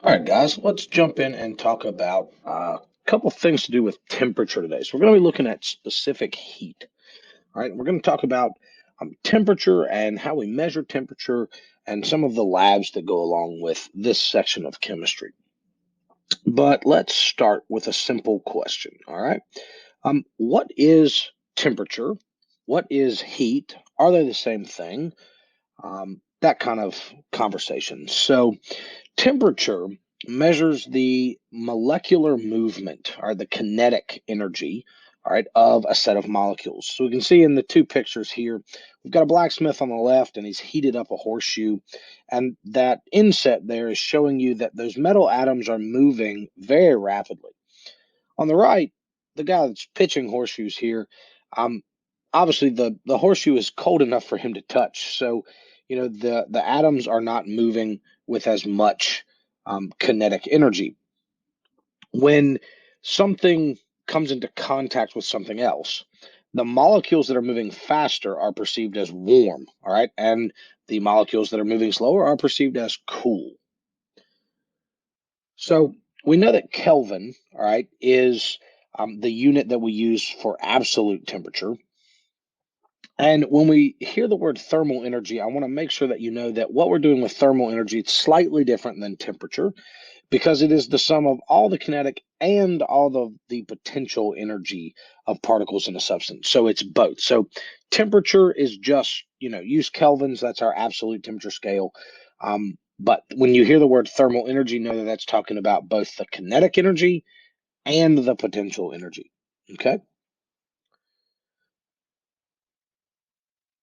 All right, guys, let's jump in and talk about a couple things to do with temperature today. So, we're going to be looking at specific heat. All right, we're going to talk about temperature and how we measure temperature and some of the labs that go along with this section of chemistry. But let's start with a simple question. All right, what is temperature? What is heat? Are they the same thing? That kind of conversation. So, temperature measures the molecular movement or the kinetic energy, all right, of a set of molecules. So we can see in the two pictures here, we've got a blacksmith on the left and he's heated up a horseshoe. And that inset there is showing you that those metal atoms are moving very rapidly. On the right, the guy that's pitching horseshoes here, um, obviously the horseshoe is cold enough for him to touch. So, the atoms are not moving with as much kinetic energy. When something comes into contact with something else, the molecules that are moving faster are perceived as warm, all right, and the molecules that are moving slower are perceived as cool. So we know that Kelvin, all right, is the unit that we use for absolute temperature. And when we hear the word thermal energy, I want to make sure that you know that what we're doing with thermal energy, it's slightly different than temperature because it is the sum of all the kinetic and all the potential energy of particles in a substance. So it's both. So temperature is just, use kelvins. That's our absolute temperature scale. But when you hear the word thermal energy, know that that's talking about both the kinetic energy and the potential energy. Okay.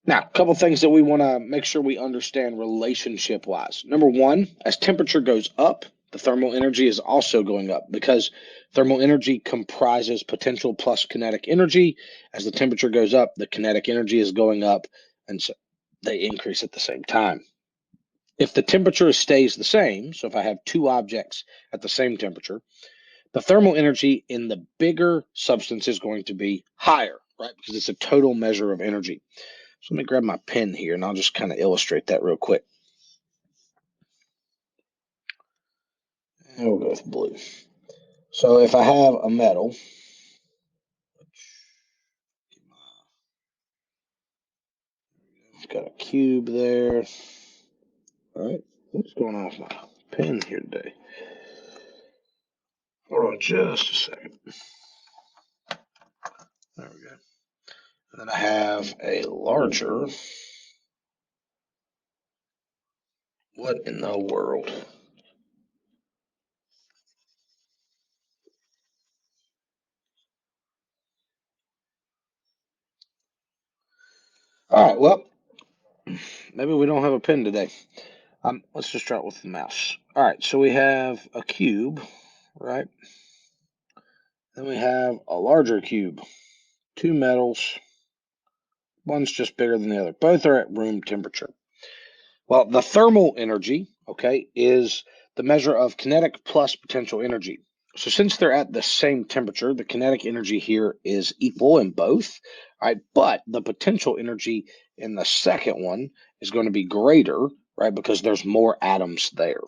Now, a couple things that we want to make sure we understand relationship wise. Number one, as temperature goes up, the thermal energy is also going up because thermal energy comprises potential plus kinetic energy. As the temperature goes up, the kinetic energy is going up, and so they increase at the same time. If the temperature stays the same, so if I have two objects at the same temperature, the thermal energy in the bigger substance is going to be higher, right? Because it's a total measure of energy. So let me grab my pen here and I'll just kind of illustrate that real quick. And we'll go with blue. So if I have a metal, I've got a cube there. All right, what's going on with my pen here today? Hold on just a second. There we go. And then I have a larger. What in the world? All right, well, maybe we don't have a pen today. Let's just start with the mouse. All right, so we have a cube, right? Then we have a larger cube, two metals. One's just bigger than the other. Both are at room temperature. Well, the thermal energy, okay, is the measure of kinetic plus potential energy. So since they're at the same temperature, the kinetic energy here is equal in both, right? But the potential energy in the second one is going to be greater, right? Because there's more atoms there.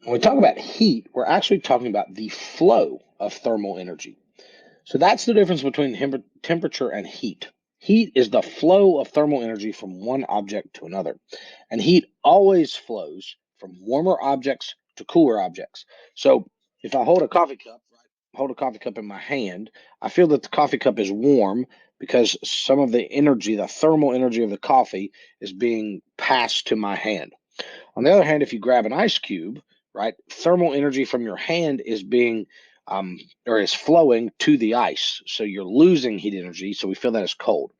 When we talk about heat, we're actually talking about the flow of thermal energy. So that's the difference between temperature and heat. Heat is the flow of thermal energy from one object to another. And heat always flows from warmer objects to cooler objects. So if I hold a coffee cup, hold a coffee cup in my hand, I feel that the coffee cup is warm because some of the energy, the thermal energy of the coffee, is being passed to my hand. On the other hand, if you grab an ice cube, right, thermal energy from your hand is being or is flowing to the ice. So you're losing heat energy. So we feel that as cold.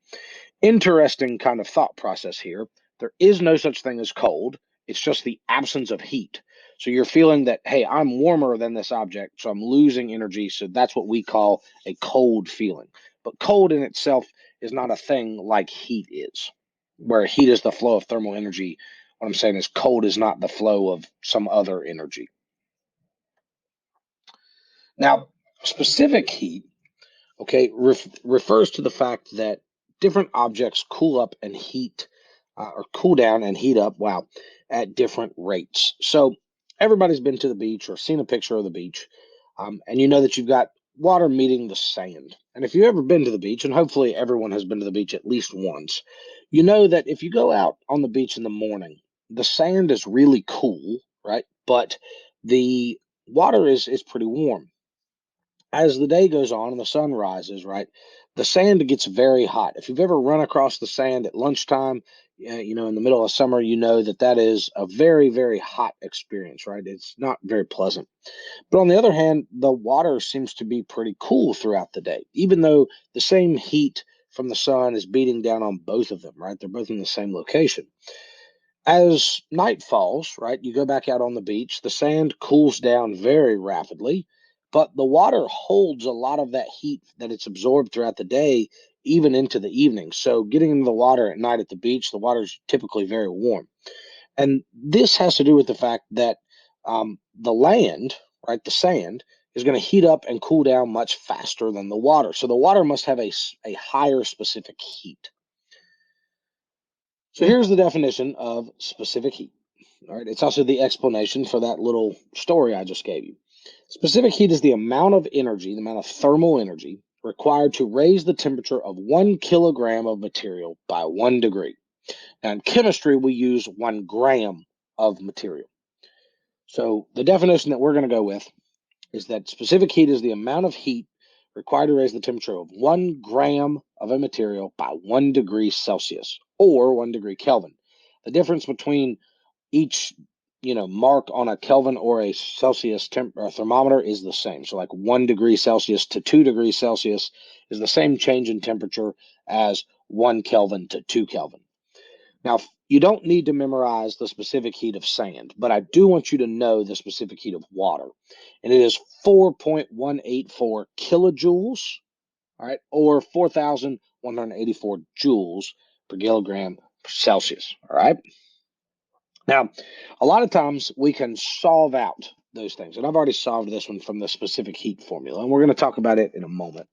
Interesting kind of thought process here. There is no such thing as cold. It's just the absence of heat. So you're feeling that, hey, I'm warmer than this object, so I'm losing energy. So that's what we call a cold feeling. But cold in itself is not a thing like heat is, where heat is the flow of thermal energy. What I'm saying is cold is not the flow of some other energy. Now, specific heat, okay, refers to the fact that different objects cool up and heat or cool down and heat up, wow, at different rates. So everybody's been to the beach or seen a picture of the beach, and you know that you've got water meeting the sand. And if you've ever been to the beach, and hopefully everyone has been to the beach at least once, you know that if you go out on the beach in the morning, the sand is really cool, right? But the water is pretty warm. As the day goes on and the sun rises, right, the sand gets very hot. If you've ever run across the sand at lunchtime, in the middle of summer, you know that that is a very, very hot experience, right? It's not very pleasant. But on the other hand, the water seems to be pretty cool throughout the day, even though the same heat from the sun is beating down on both of them, right? They're both in the same location. As night falls, right, you go back out on the beach, the sand cools down very rapidly, but the water holds a lot of that heat that it's absorbed throughout the day, even into the evening. So getting into the water at night at the beach, the water is typically very warm. And this has to do with the fact that the land, right, the sand, is going to heat up and cool down much faster than the water. So the water must have a higher specific heat. So here's the definition of specific heat. All right, it's also the explanation for that little story I just gave you. Specific heat is the amount of energy, the amount of thermal energy required to raise the temperature of 1 kilogram of material by 1 degree. Now, in chemistry, we use 1 gram of material. So the definition that we're going to go with is that specific heat is the amount of heat required to raise the temperature of 1 gram of a material by 1 degree Celsius or 1 degree Kelvin. The difference between each mark on a Kelvin or a Celsius or thermometer is the same. So like 1 degree Celsius to 2 degrees Celsius is the same change in temperature as 1 Kelvin to 2 Kelvin. Now, you don't need to memorize the specific heat of sand, but I do want you to know the specific heat of water. And it is 4.184 kilojoules, all right, or 4,184 joules per kilogram per Celsius, all right? Now, a lot of times we can solve out those things, and I've already solved this one from the specific heat formula, and we're going to talk about it in a moment.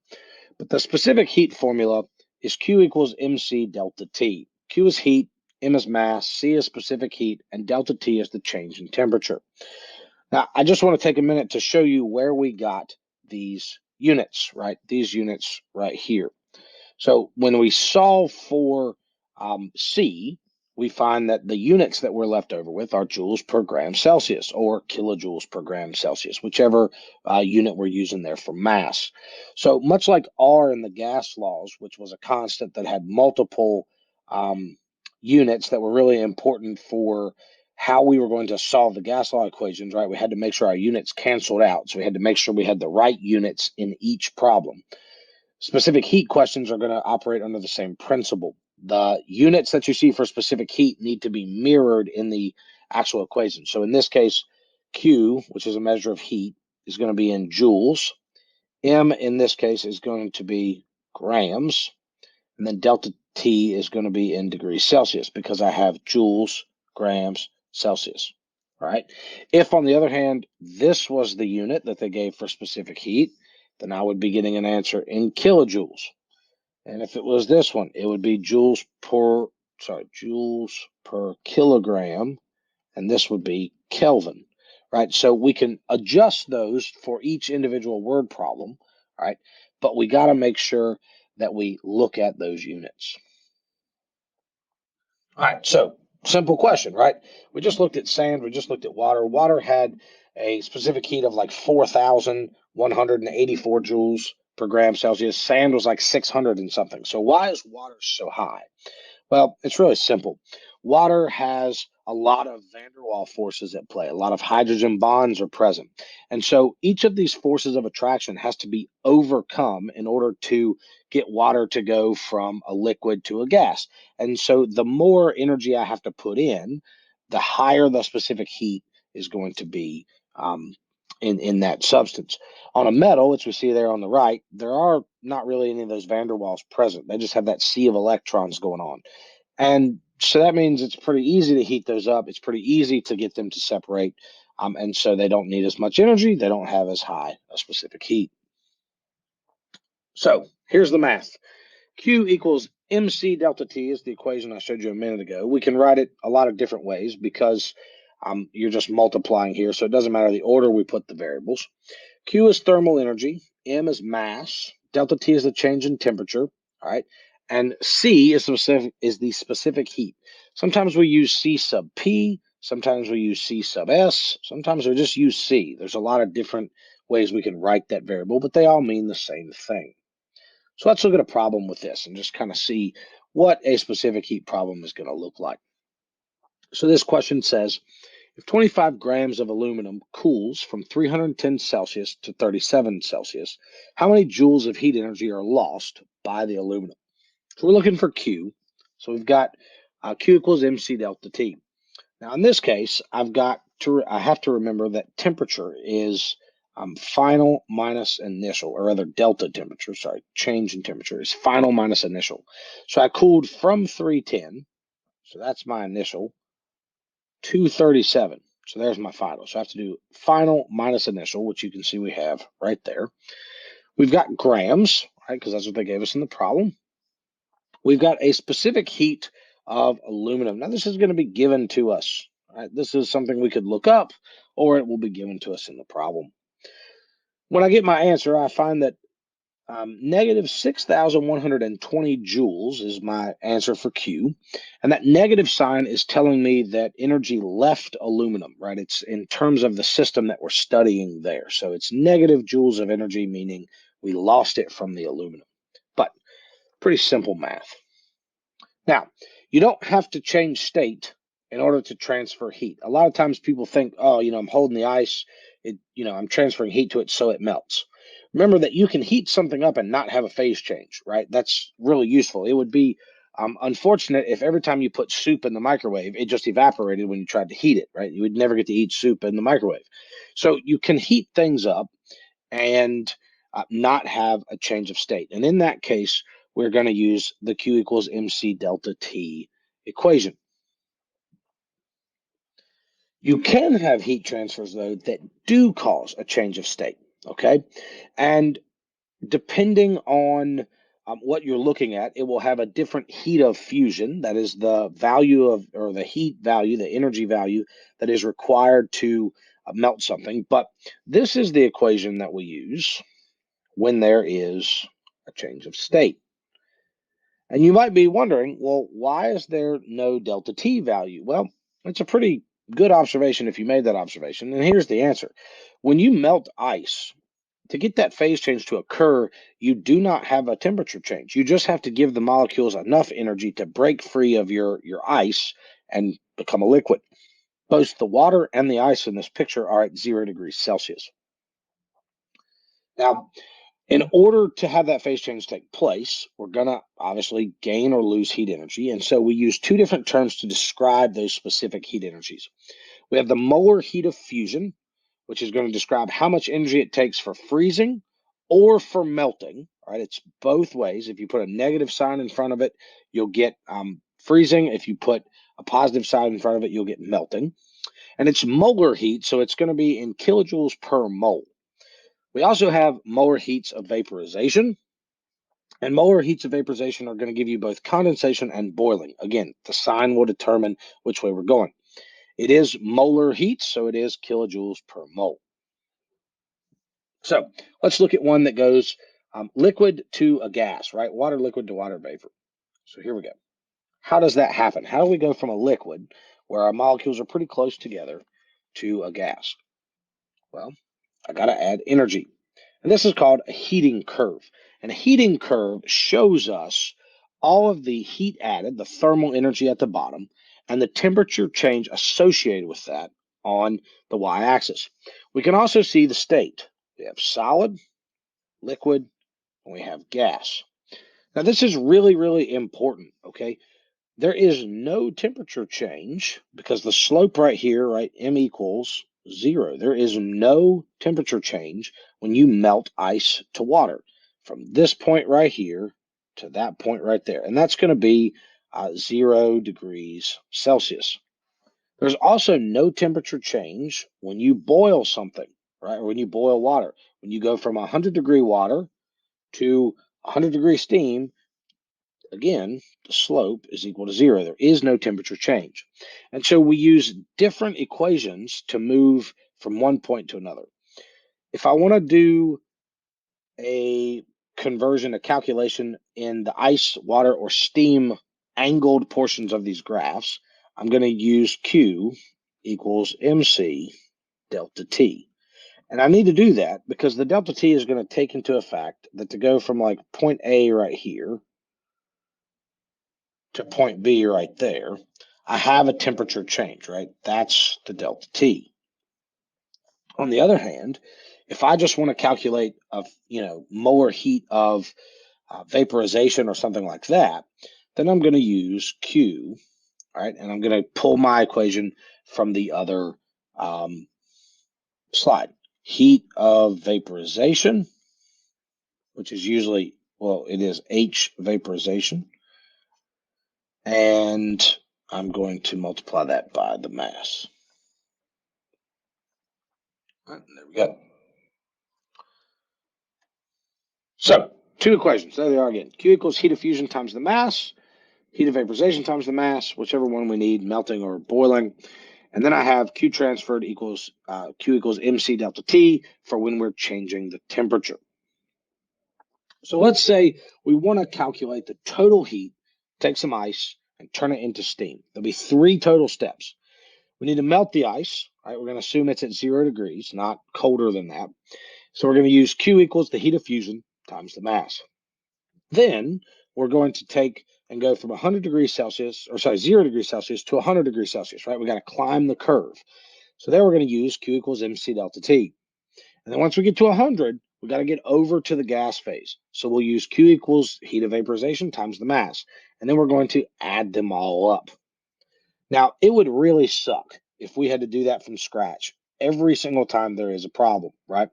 But the specific heat formula is Q equals mc delta T. Q is heat, M is mass, C is specific heat, and delta T is the change in temperature. Now, I just want to take a minute to show you where we got these units, right? These units right here. So when we solve for C, we find that the units that we're left over with are joules per gram Celsius or kilojoules per gram Celsius, whichever unit we're using there for mass. So much like R in the gas laws, which was a constant that had multiple units that were really important for how we were going to solve the gas law equations, right? We had to make sure our units canceled out. So we had to make sure we had the right units in each problem. Specific heat questions are going to operate under the same principle. The units that you see for specific heat need to be mirrored in the actual equation. So in this case, Q, which is a measure of heat, is going to be in joules. M in this case is going to be grams. And then delta T is going to be in degrees Celsius because I have joules, grams, Celsius. All right. If, on the other hand, this was the unit that they gave for specific heat, then I would be getting an answer in kilojoules. And if it was this one, it would be joules per kilogram, and this would be Kelvin, right? So we can adjust those for each individual word problem, right? But we got to make sure that we look at those units. All right, so simple question, right? We just looked at sand, we just looked at water. Water had a specific heat of like 4,184 joules per gram Celsius. Sand was like 600 and something. So why is water so high? Well, it's really simple. Water has a lot of van der Waals forces at play. A lot of hydrogen bonds are present. And so each of these forces of attraction has to be overcome in order to get water to go from a liquid to a gas. And so the more energy I have to put in, the higher the specific heat is going to be in that substance. On a metal, which we see there on the right, there are not really any of those van der Waals present. They just have that sea of electrons going on. And so that means it's pretty easy to heat those up. It's pretty easy to get them to separate. And so they don't need as much energy. They don't have as high a specific heat. So here's the math. Q equals mc delta T is the equation I showed you a minute ago. We can write it a lot of different ways because you're just multiplying here, so it doesn't matter the order we put the variables. Q is thermal energy, M is mass, delta T is the change in temperature, all right, and C is the specific heat. Sometimes we use C sub P, sometimes we use C sub S, sometimes we just use C. There's a lot of different ways we can write that variable, but they all mean the same thing. So let's look at a problem with this and just kind of see what a specific heat problem is going to look like. So this question says, if 25 grams of aluminum cools from 310 Celsius to 37 Celsius, how many joules of heat energy are lost by the aluminum? So we're looking for Q. So we've got Q equals mc delta T. Now in this case, I have to remember that temperature is final minus initial, or rather delta temperature, sorry, change in temperature is final minus initial. So I cooled from 310, so that's my initial, to 37. So there's my final. So I have to do final minus initial, which you can see we have right there. We've got grams, right, because that's what they gave us in the problem. We've got a specific heat of aluminum. Now this is going to be given to us. Right? This is something we could look up, or it will be given to us in the problem. When I get my answer, I find that negative 6,120 joules is my answer for Q. And that negative sign is telling me that energy left aluminum, right? It's in terms of the system that we're studying there. So it's negative joules of energy, meaning we lost it from the aluminum. But pretty simple math. Now, you don't have to change state in order to transfer heat. A lot of times people think, oh, I'm holding the ice, I'm transferring heat to it so it melts. Remember that you can heat something up and not have a phase change, right? That's really useful. It would be unfortunate if every time you put soup in the microwave, it just evaporated when you tried to heat it, right? You would never get to eat soup in the microwave. So you can heat things up and not have a change of state. And in that case, we're going to use the Q equals mc delta T equation. You can have heat transfers, though, that do cause a change of state, okay? And depending on what you're looking at, it will have a different heat of fusion. That is the value of, or the heat value, the energy value that is required to melt something. But this is the equation that we use when there is a change of state. And you might be wondering, well, why is there no delta T value? Well, it's a pretty good observation if you made that observation. And here's the answer. When you melt ice, to get that phase change to occur, you do not have a temperature change. You just have to give the molecules enough energy to break free of your ice and become a liquid. Both the water and the ice in this picture are at 0 degrees Celsius. Now, in order to have that phase change take place, we're going to obviously gain or lose heat energy. And so we use two different terms to describe those specific heat energies. We have the molar heat of fusion, which is going to describe how much energy it takes for freezing or for melting. All right, it's both ways. If you put a negative sign in front of it, you'll get freezing. If you put a positive sign in front of it, you'll get melting. And it's molar heat, so it's going to be in kilojoules per mole. We also have molar heats of vaporization, and molar heats of vaporization are going to give you both condensation and boiling. Again, the sign will determine which way we're going. It is molar heat, so it is kilojoules per mole. So let's look at one that goes liquid to a gas, right? Water liquid to water vapor. So here we go. How does that happen? How do we go from a liquid where our molecules are pretty close together to a gas? Well, I got to add energy. And this is called a heating curve. And a heating curve shows us all of the heat added, the thermal energy at the bottom, and the temperature change associated with that on the y-axis. We can also see the state. We have solid, liquid, and we have gas. Now, this is really, really important, okay? There is no temperature change because the slope right here, right, m equals 0. There is no temperature change when you melt ice to water from this point right here to that point right there. And that's going to be 0 degrees Celsius. There's also no temperature change when you boil something, right? Or when you boil water. When you go from 100-degree water to 100-degree steam, again, the slope is equal to 0. There is no temperature change. And so we use different equations to move from one point to another. If I want to do a conversion, a calculation in the ice, water, or steam angled portions of these graphs, I'm going to use Q equals MC delta T. And I need to do that because the delta T is going to take into effect that to go from like point A right here to point B right there, I have a temperature change, right? That's the delta T. On the other hand, if I just want to calculate molar heat of vaporization or something like that, then I'm going to use Q, right? And I'm going to pull my equation from the other slide. Heat of vaporization, which is usually, well, it is H vaporization. And I'm going to multiply that by the mass. All right, there we go. So, two equations. There they are again. Q equals heat of fusion times the mass, heat of vaporization times the mass, whichever one we need, melting or boiling. And then I have Q transferred equals Q equals MC delta T for when we're changing the temperature. So let's say we want to calculate the total heat, take some ice, and turn it into steam. There'll be 3 total steps. We need to melt the ice. Right? We're going to assume it's at 0 degrees, not colder than that. So we're going to use Q equals the heat of fusion times the mass. Then we're going to take and go from 100 degrees Celsius, or sorry, 0 degrees Celsius to 100 degrees Celsius, right? We got to climb the curve. So there we're going to use Q equals MC delta T. And then once we get to 100, we got to get over to the gas phase. So we'll use Q equals heat of vaporization times the mass. And then we're going to add them all up. Now, it would really suck if we had to do that from scratch every single time there is a problem, right?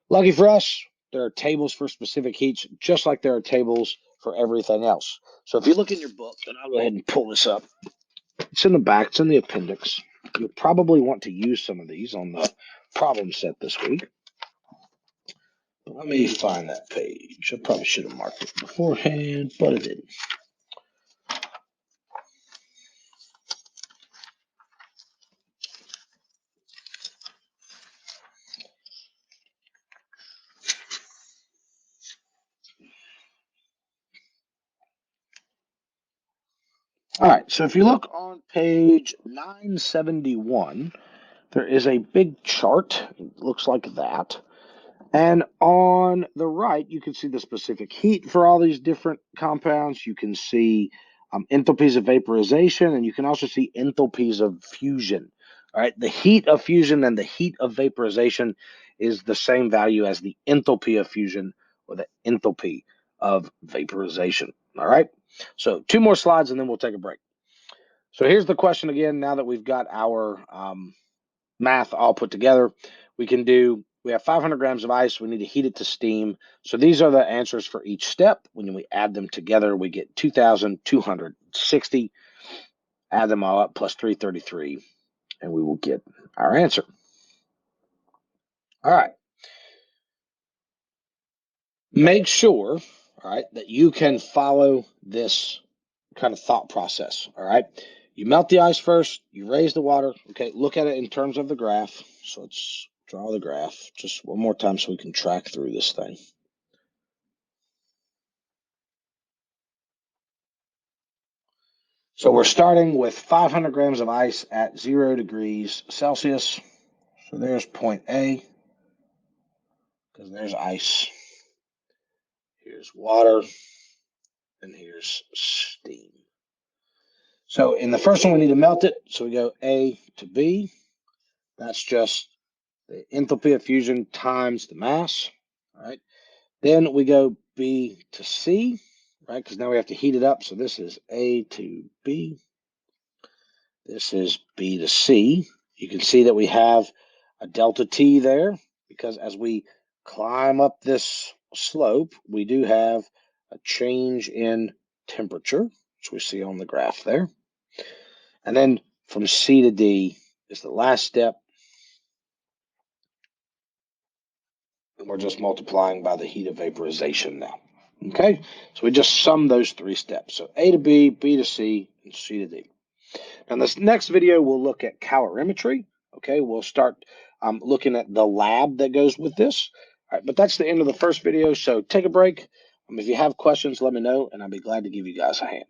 Lucky for us, there are tables for specific heats, just like there are tables for everything else. So if you look in your book, and I'll go ahead and pull this up, it's in the back, it's in the appendix. You'll probably want to use some of these on the problem set this week. But let me find that page. I probably should have marked it beforehand, but I didn't. All right, so if you look on page 971, there is a big chart. It looks like that. And on the right, you can see the specific heat for all these different compounds. You can see enthalpies of vaporization, and you can also see enthalpies of fusion. All right, the heat of fusion and the heat of vaporization is the same value as the enthalpy of fusion or the enthalpy of vaporization. All right, so 2 more slides and then we'll take a break. So here's the question again. Now that we've got our math all put together, we have 500 grams of ice. We need to heat it to steam. So these are the answers for each step. When we add them together, we get 2,260. Add them all up plus 333, and we will get our answer. All right. Make sure, all right, that you can follow this kind of thought process. All right. You melt the ice first, you raise the water. Okay, look at it in terms of the graph. So let's draw the graph just one more time so we can track through this thing. So we're starting with 500 grams of ice at 0 degrees Celsius. So there's point A, because there's ice. Here's water, and here's steam. So in the first one, we need to melt it. So we go A to B. That's just the enthalpy of fusion times the mass. All right. Then we go B to C, right? Because now we have to heat it up. So this is A to B. This is B to C. You can see that we have a delta T there because as we climb up this slope, we do have a change in temperature, which we see on the graph there. And then from C to D is the last step. And we're just multiplying by the heat of vaporization now. Okay, so we just sum those three steps. So A to B, B to C, and C to D. Now, in this next video, we'll look at calorimetry. Okay, we'll start looking at the lab that goes with this. All right, but that's the end of the first video, so take a break. If you have questions, let me know, and I'll be glad to give you guys a hand.